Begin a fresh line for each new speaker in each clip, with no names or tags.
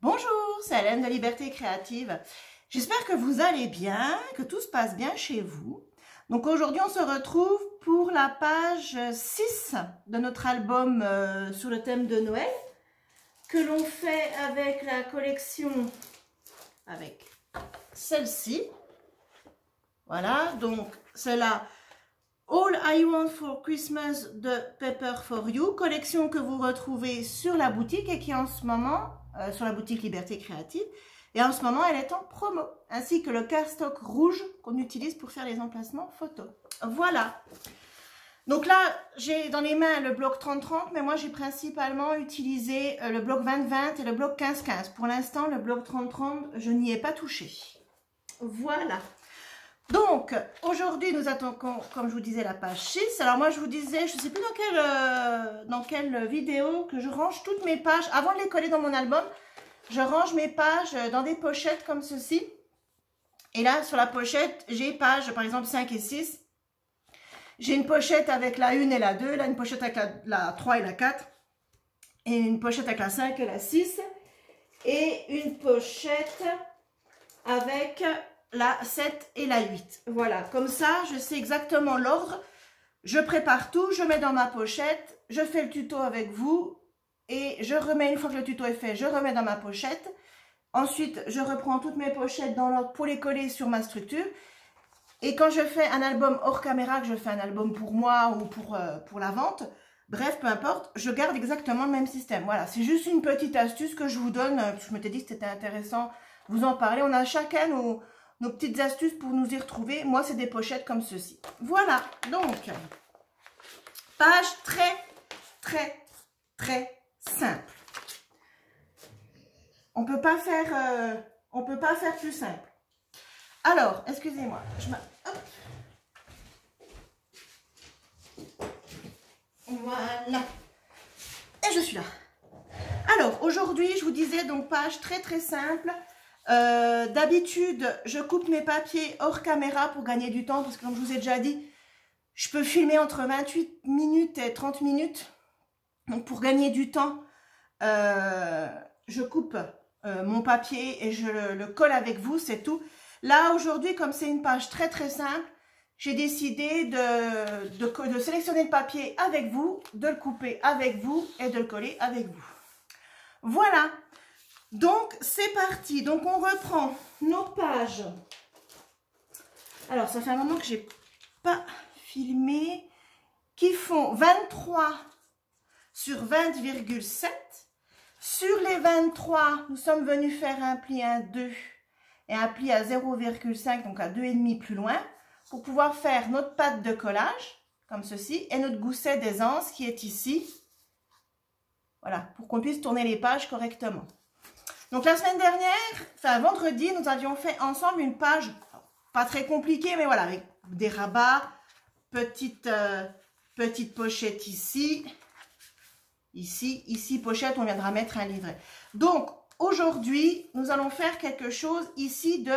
Bonjour, c'est Hélène de Liberté Créative. J'espère que vous allez bien, que tout se passe bien chez vous. Donc aujourd'hui, on se retrouve pour la page 6 de notre album sur le thème de Noël, que l'on fait avec la collection, avec celle-ci. Voilà, donc c'est la All I Want for Christmas de Paper for You, collection que vous retrouvez sur la boutique et qui en ce moment, sur la boutique Liberté Créative, et en ce moment elle est en promo, ainsi que le cardstock rouge qu'on utilise pour faire les emplacements photos. Voilà. Donc là, j'ai dans les mains le bloc 30-30, mais moi j'ai principalement utilisé le bloc 20-20 et le bloc 15-15. Pour l'instant, le bloc 30-30, je n'y ai pas touché. Voilà. Donc, aujourd'hui, nous attaquons, comme je vous disais, la page 6. Alors moi, je vous disais, je ne sais plus dans quelle vidéo, que je range toutes mes pages. Avant de les coller dans mon album, je range mes pages dans des pochettes comme ceci. Et là, sur la pochette, j'ai pages, par exemple, 5 et 6. J'ai une pochette avec la 1 et la 2, là, une pochette avec la 3 et la 4. Et une pochette avec la 5 et la 6. Et une pochette avec la 7 et la 8. Voilà, comme ça, je sais exactement l'ordre. Je prépare tout, je mets dans ma pochette, je fais le tuto avec vous et je remets, une fois que le tuto est fait, je remets dans ma pochette. Ensuite, je reprends toutes mes pochettes dans l'ordre pour les coller sur ma structure. Et quand je fais un album hors caméra, que je fais un album pour moi ou pour la vente, bref, peu importe, je garde exactement le même système. Voilà, c'est juste une petite astuce que je vous donne, parce que je m'étais dit que c'était intéressant de vous en parler. On a chacun nos petites astuces pour nous y retrouver. Moi, c'est des pochettes comme ceci. Voilà, donc, page très simple. On peut pas faire plus simple. Alors, excusez-moi, voilà. Et je suis là. Alors, aujourd'hui, je vous disais, donc, page très simple. D'habitude, je coupe mes papiers hors caméra pour gagner du temps, parce que comme je vous ai déjà dit, je peux filmer entre 28 minutes et 30 minutes. Donc pour gagner du temps, je coupe mon papier et je le colle avec vous, c'est tout. Là, aujourd'hui, comme c'est une page très simple, j'ai décidé de sélectionner le papier avec vous, de le couper avec vous et de le coller avec vous. Voilà. Donc, c'est parti. Donc, on reprend nos pages. Alors, ça fait un moment que je n'ai pas filmé. Qui font 23 sur 20,7. Sur les 23, nous sommes venus faire un pli 1,2 et un pli à 0,5, donc à 2,5 plus loin, pour pouvoir faire notre patte de collage, comme ceci, et notre gousset d'aisance qui est ici. Voilà, pour qu'on puisse tourner les pages correctement. Donc la semaine dernière, enfin vendredi, nous avions fait ensemble une page, pas très compliquée, mais voilà, avec des rabats, petite pochette ici, ici pochette, on viendra mettre un livret. Donc aujourd'hui, nous allons faire quelque chose ici de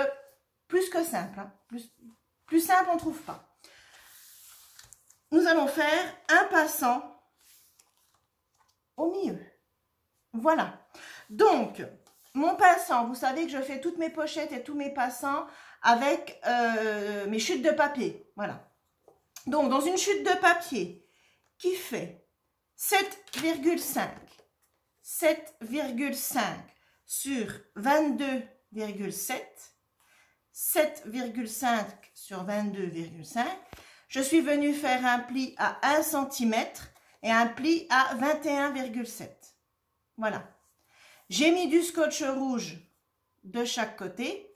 plus que simple, hein. Plus simple, on ne trouve pas. Nous allons faire un passant au milieu. Voilà. Donc, mon passant, vous savez que je fais toutes mes pochettes et tous mes passants avec mes chutes de papier. Voilà. Donc, dans une chute de papier qui fait 7,5 sur 22,7, 7,5 sur 22,5, je suis venue faire un pli à 1 cm et un pli à 21,7. Voilà. J'ai mis du scotch rouge de chaque côté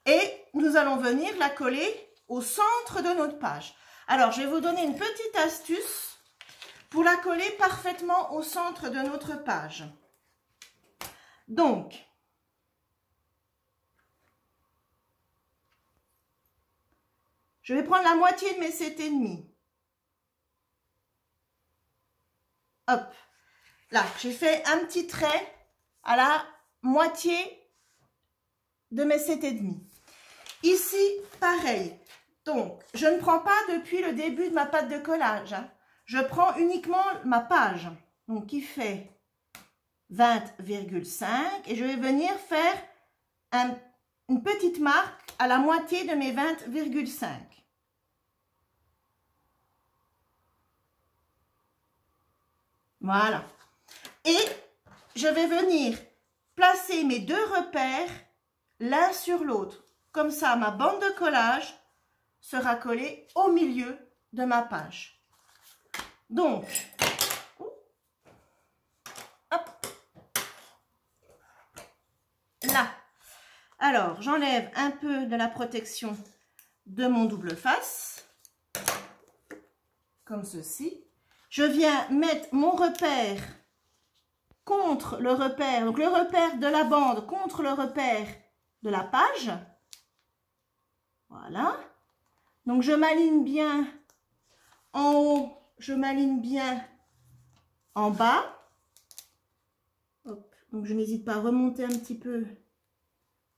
et nous allons venir la coller au centre de notre page. Alors, je vais vous donner une petite astuce pour la coller parfaitement au centre de notre page. Donc, je vais prendre la moitié de mes 7,5. Hop. Là, j'ai fait un petit trait à la moitié de mes 7,5. Ici, pareil. Donc, je ne prends pas depuis le début de ma pâte de collage, hein. Je prends uniquement ma page, donc qui fait 20,5 et je vais venir faire une petite marque à la moitié de mes 20,5. Voilà. Et je vais venir placer mes deux repères l'un sur l'autre. Comme ça, ma bande de collage sera collée au milieu de ma page. Donc, hop, là. Alors, j'enlève un peu de la protection de mon double face, comme ceci. Je viens mettre mon repère contre le repère, donc le repère de la bande contre le repère de la page. Voilà. Donc, je m'aligne bien en haut, je m'aligne bien en bas. Hop. Donc, je n'hésite pas à remonter un petit peu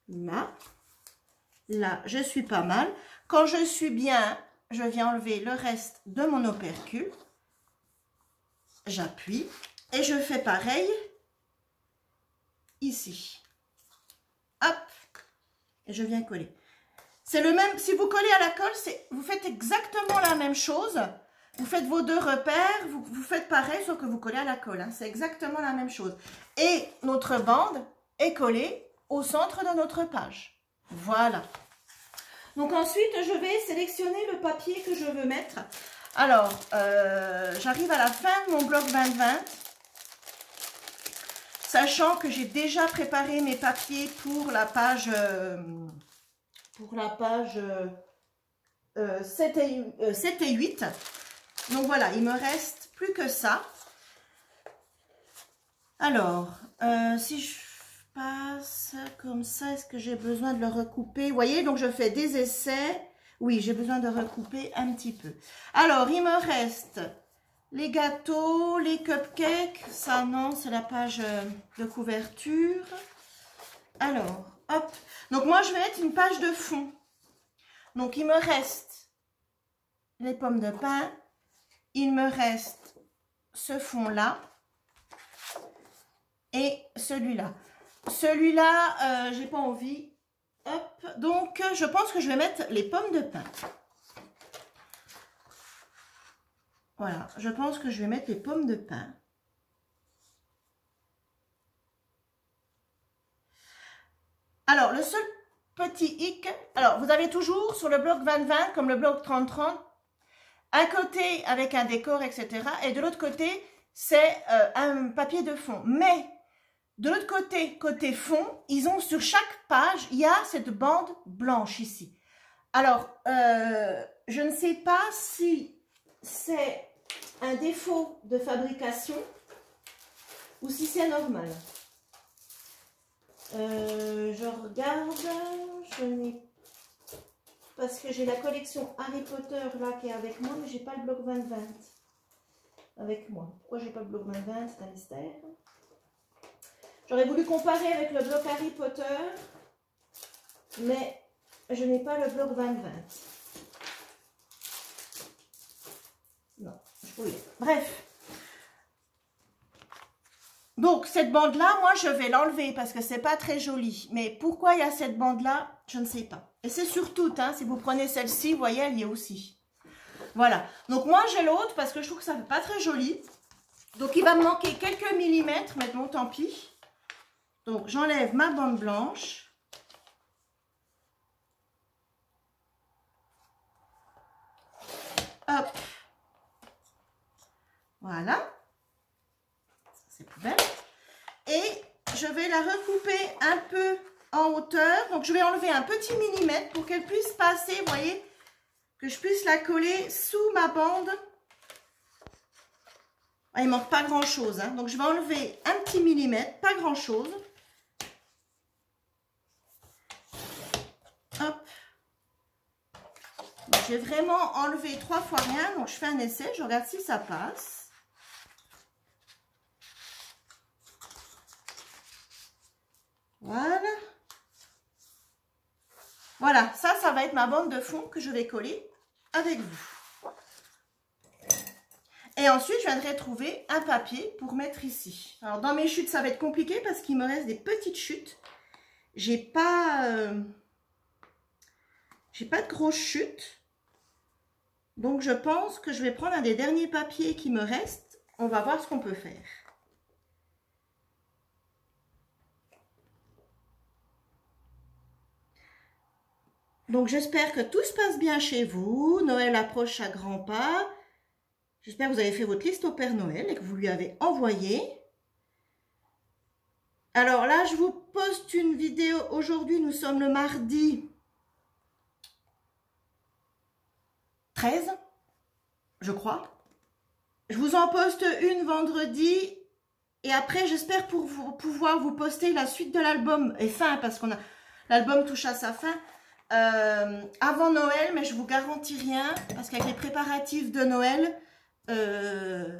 là. Là, je suis pas mal. Quand je suis bien, je viens enlever le reste de mon opercule. J'appuie et je fais pareil ici. Hop. Et je viens coller. C'est le même, si vous collez à la colle, vous faites exactement la même chose. Vous faites vos deux repères, vous faites pareil, sauf que vous collez à la colle. Hein. C'est exactement la même chose. Et notre bande est collée au centre de notre page. Voilà. Donc ensuite, je vais sélectionner le papier que je veux mettre. Alors, j'arrive à la fin de mon bloc 20-20. Sachant que j'ai déjà préparé mes papiers pour la page... 7 et 8. Donc voilà, il me reste plus que ça. Alors, si je passe comme ça, est-ce que j'ai besoin de le recouper? Vous voyez, donc je fais des essais. Oui, j'ai besoin de recouper un petit peu. Alors, il me reste les gâteaux, les cupcakes. Ça, non, c'est la page de couverture. Alors, hop. Donc, moi, je vais mettre une page de fond. Donc, il me reste les pommes de pin. Il me reste ce fond-là. Et celui-là. Celui-là, j'ai pas envie. Hop. Donc, je pense que je vais mettre les pommes de pin. Voilà. Je pense que je vais mettre les pommes de pin. Alors, le seul petit hic, alors vous avez toujours sur le bloc 20-20 comme le bloc 30-30, un côté avec un décor, etc. Et de l'autre côté, c'est un papier de fond. Mais de l'autre côté, côté fond, ils ont sur chaque page, il y a cette bande blanche ici. Alors, je ne sais pas si c'est un défaut de fabrication ou si c'est normal. Je regarde, je n'ai parce que j'ai la collection Harry Potter là qui est avec moi, mais j'ai pas le bloc 20-20 avec moi. Pourquoi j'ai pas le bloc 20-20? C'est un mystère. J'aurais voulu comparer avec le bloc Harry Potter, mais je n'ai pas le bloc 20-20. Non, je pouvais. Bref. Donc, cette bande-là, moi, je vais l'enlever parce que c'est pas très joli. Mais pourquoi il y a cette bande-là, je ne sais pas. Et c'est sur toutes, hein, si vous prenez celle-ci, vous voyez, elle y est aussi. Voilà. Donc, moi, j'ai l'autre parce que je trouve que ça fait pas très joli. Donc, il va me manquer quelques millimètres, mais bon, tant pis. Donc, j'enlève ma bande blanche. Hop. Voilà. C'est plus belle. Et je vais la recouper un peu en hauteur. Donc, je vais enlever un petit millimètre pour qu'elle puisse passer, vous voyez, que je puisse la coller sous ma bande. Ah, il ne manque pas grand-chose. Hein. Donc, je vais enlever un petit millimètre, pas grand-chose. Hop. Donc, j'ai vraiment enlevé 3 fois rien. Donc, je fais un essai. Je regarde si ça passe. Voilà. Voilà, ça va être ma bande de fond que je vais coller avec vous. Et Et ensuite, je viendrai trouver un papier pour mettre ici. Alors, dans mes chutes, ça va être compliqué parce qu'il me reste des petites chutes. J'ai pas de grosses chutes. Donc, je pense que je vais prendre un des derniers papiers qui me restent. On va voir ce qu'on peut faire. Donc, j'espère que tout se passe bien chez vous. Noël approche à grands pas. J'espère que vous avez fait votre liste au Père Noël et que vous lui avez envoyé. Alors là, je vous poste une vidéo. Aujourd'hui, nous sommes le mardi 13, je crois. Je vous en poste une vendredi. Et après, j'espère pouvoir vous poster la suite de l'album. Et fin, parce qu'on a l'album touche à sa fin. Avant Noël, mais je vous garantis rien. Parce qu'avec les préparatifs de Noël,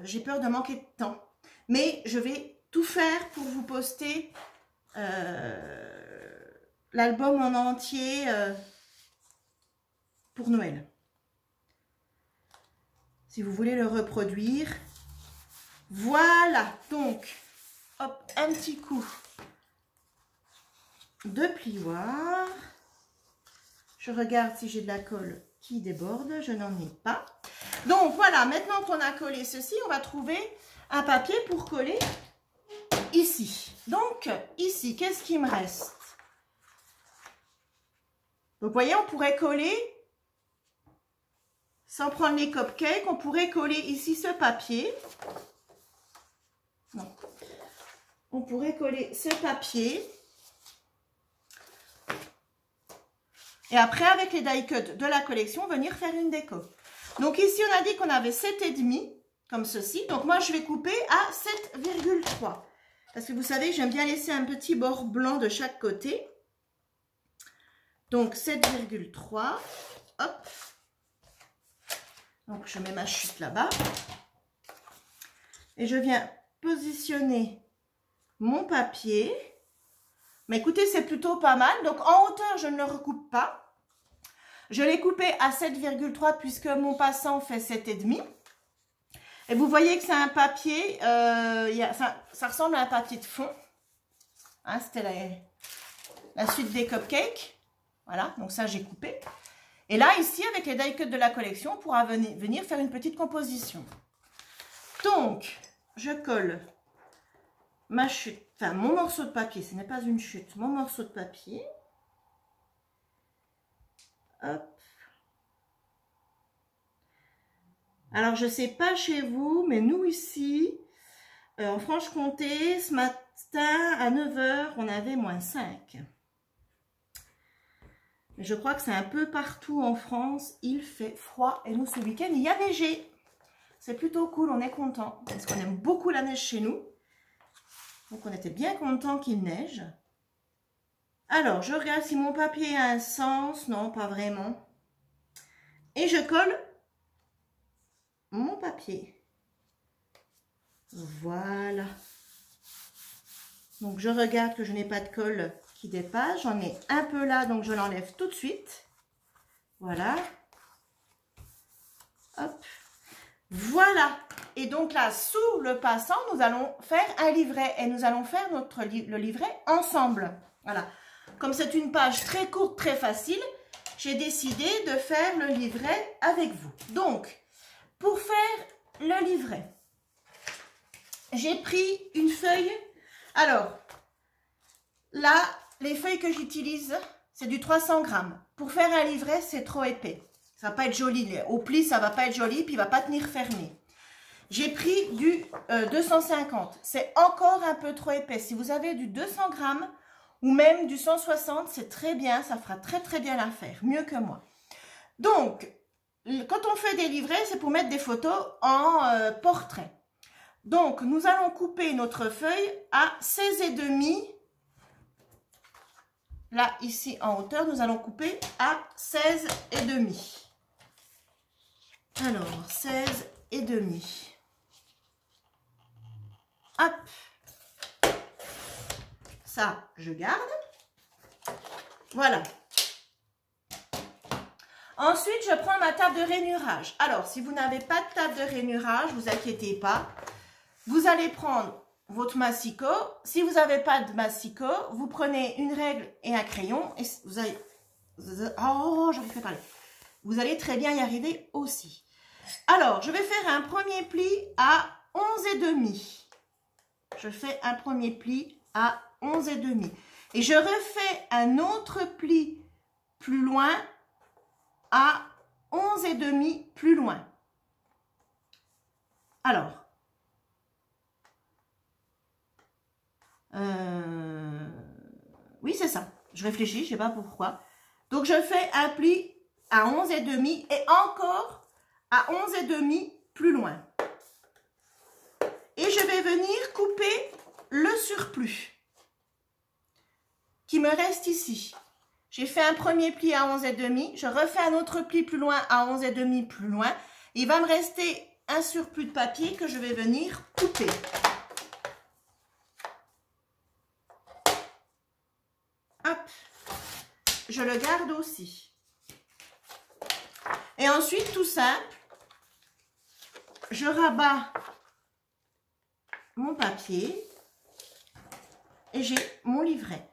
j'ai peur de manquer de temps. Mais je vais tout faire pour vous poster l'album en entier pour Noël. Si vous voulez le reproduire. Voilà, donc, hop, un petit coup de plioir. Je regarde si j'ai de la colle qui déborde, je n'en ai pas. Donc voilà, maintenant qu'on a collé ceci, on va trouver un papier pour coller ici. Donc ici, qu'est-ce qui me reste? Donc vous voyez, on pourrait coller, sans prendre les cupcakes, on pourrait coller ici ce papier. Non. On pourrait coller ce papier. Et après, avec les die cuts de la collection, venir faire une déco. Donc ici, on a dit qu'on avait 7,5, comme ceci. Donc moi, je vais couper à 7,3. Parce que vous savez, j'aime bien laisser un petit bord blanc de chaque côté. Donc 7,3. Hop. Donc je mets ma chute là-bas. Et je viens positionner mon papier. Mais écoutez, c'est plutôt pas mal. Donc en hauteur, je ne le recoupe pas. Je l'ai coupé à 7,3 puisque mon passant fait 7,5. Et vous voyez que c'est un papier, ça ressemble à un papier de fond. Hein, c'était la suite des cupcakes. Voilà, donc ça j'ai coupé. Et là, ici, avec les die cuts de la collection, on pourra venir faire une petite composition. Donc, je colle ma chute, enfin mon morceau de papier, ce n'est pas une chute, mon morceau de papier. Hop. Alors, je ne sais pas chez vous, mais nous ici, en Franche-Comté, ce matin à 9 h, on avait -5. Je crois que c'est un peu partout en France, il fait froid. Et nous, ce week-end, il y a neigé. C'est plutôt cool, on est content parce qu'on aime beaucoup la neige chez nous. Donc, on était bien content qu'il neige. Alors, je regarde si mon papier a un sens. Non, pas vraiment. Et je colle mon papier. Voilà. Donc, je regarde que je n'ai pas de colle qui dépasse. J'en ai un peu là, donc je l'enlève tout de suite. Voilà. Hop. Voilà. Et donc là, sous le passant, nous allons faire un livret. Et nous allons faire le livret ensemble. Voilà. Comme c'est une page très courte, très facile, j'ai décidé de faire le livret avec vous. Donc, pour faire le livret, j'ai pris une feuille. Alors, là, les feuilles que j'utilise, c'est du 300 grammes. Pour faire un livret, c'est trop épais. Ça va pas être joli. Au pli, ça va pas être joli, puis il va pas tenir fermé. J'ai pris du 250. C'est encore un peu trop épais. Si vous avez du 200 grammes ou même du 160, c'est très bien. Ça fera très très bien l'affaire. Mieux que moi. Donc, quand on fait des livrets, c'est pour mettre des photos en portrait. Donc, nous allons couper notre feuille à 16,5. Là, ici, en hauteur, nous allons couper à 16,5. Alors, 16,5. Hop. Ça, je garde. Voilà. Ensuite, je prends ma table de rainurage. Alors, si vous n'avez pas de table de rainurage, vous inquiétez pas. Vous allez prendre votre massicot. Si vous n'avez pas de massicot, vous prenez une règle et un crayon. Et vous allez... Oh, j'arrive pas à parler. Vous allez très bien y arriver aussi. Alors, je vais faire un premier pli à 11,5. Je fais un premier pli à 11,5. Et je refais un autre pli plus loin à 11,5 plus loin. Alors, oui, c'est ça. Je réfléchis, je ne sais pas pourquoi. Donc, je fais un pli à 11,5 et encore à 11,5 plus loin. Et je vais venir couper le surplus qui me reste ici. J'ai fait un premier pli à 11,5, je refais un autre pli plus loin à 11,5 plus loin. Il va me rester un surplus de papier que je vais venir couper. Hop, je le garde aussi. Et ensuite, tout simple, je rabats mon papier et j'ai mon livret,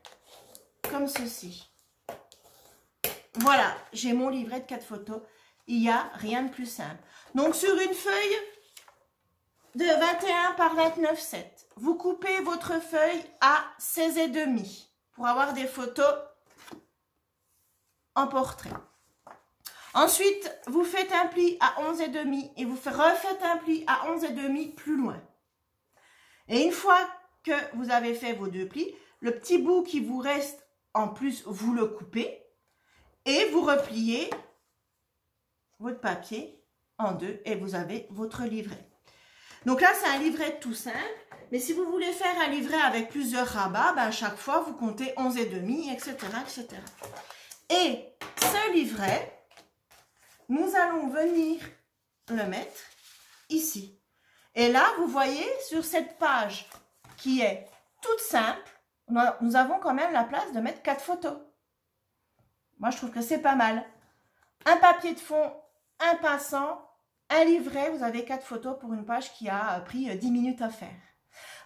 comme ceci. Voilà, j'ai mon livret de 4 photos. Il n'y a rien de plus simple. Donc, sur une feuille de 21 par 29,7, vous coupez votre feuille à 16,5 pour avoir des photos en portrait. Ensuite, vous faites un pli à 11,5 et vous refaites un pli à 11,5 plus loin. Et une fois que vous avez fait vos deux plis, le petit bout qui vous reste en plus, vous le coupez. Et vous repliez votre papier en deux et vous avez votre livret. Donc là, c'est un livret tout simple. Mais si vous voulez faire un livret avec plusieurs rabats, ben à chaque fois, vous comptez 11,5, etc., etc. Et ce livret, nous allons venir le mettre ici. Et là, vous voyez, sur cette page qui est toute simple, nous avons quand même la place de mettre 4 photos. Moi, je trouve que c'est pas mal. Un papier de fond, un pinceau, un livret. Vous avez 4 photos pour une page qui a pris 10 minutes à faire.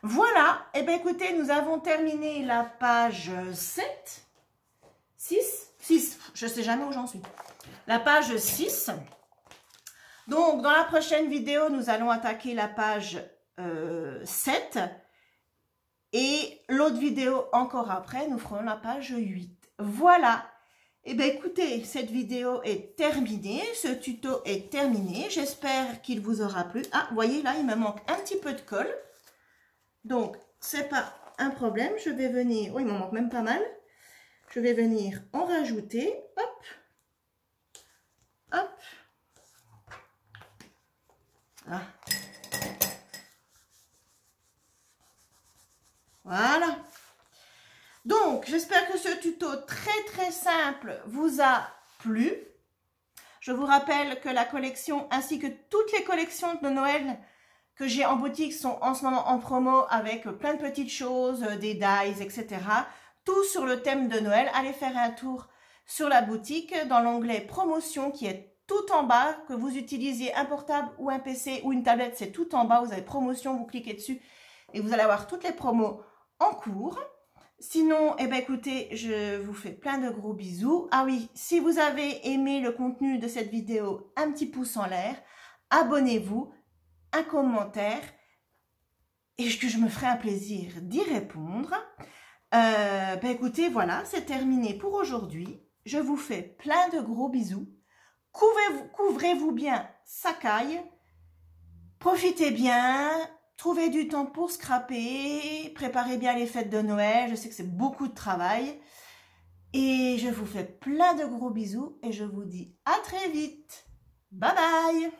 Voilà. Eh bien, écoutez, nous avons terminé la page 7. 6. Je ne sais jamais où j'en suis. La page 6. Donc, dans la prochaine vidéo, nous allons attaquer la page 7. Et l'autre vidéo encore après, nous ferons la page 8. Voilà. Eh bien, écoutez, cette vidéo est terminée, ce tuto est terminé. J'espère qu'il vous aura plu. Ah, vous voyez, là, il me manque un petit peu de colle. Donc, c'est pas un problème. Je vais venir... Oh, il m'en manque même pas mal. Je vais venir en rajouter. Hop. Hop. Ah. Voilà. Donc, j'espère que ce tuto très simple vous a plu. Je vous rappelle que la collection ainsi que toutes les collections de Noël que j'ai en boutique sont en ce moment en promo avec plein de petites choses, des dies, etc. Tout sur le thème de Noël. Allez faire un tour sur la boutique dans l'onglet promotion qui est tout en bas. Que vous utilisiez un portable ou un PC ou une tablette, c'est tout en bas. Vous avez promotion, vous cliquez dessus et vous allez avoir toutes les promos en cours. Sinon, eh bien, écoutez, je vous fais plein de gros bisous. Ah oui, si vous avez aimé le contenu de cette vidéo, un petit pouce en l'air, abonnez-vous, un commentaire, et que je me ferai un plaisir d'y répondre. Ben écoutez, voilà, c'est terminé pour aujourd'hui. Je vous fais plein de gros bisous. Couvrez-vous bien sa caille. Profitez bien. Trouvez du temps pour scraper, préparez bien les fêtes de Noël, je sais que c'est beaucoup de travail. Et je vous fais plein de gros bisous et je vous dis à très vite. Bye bye!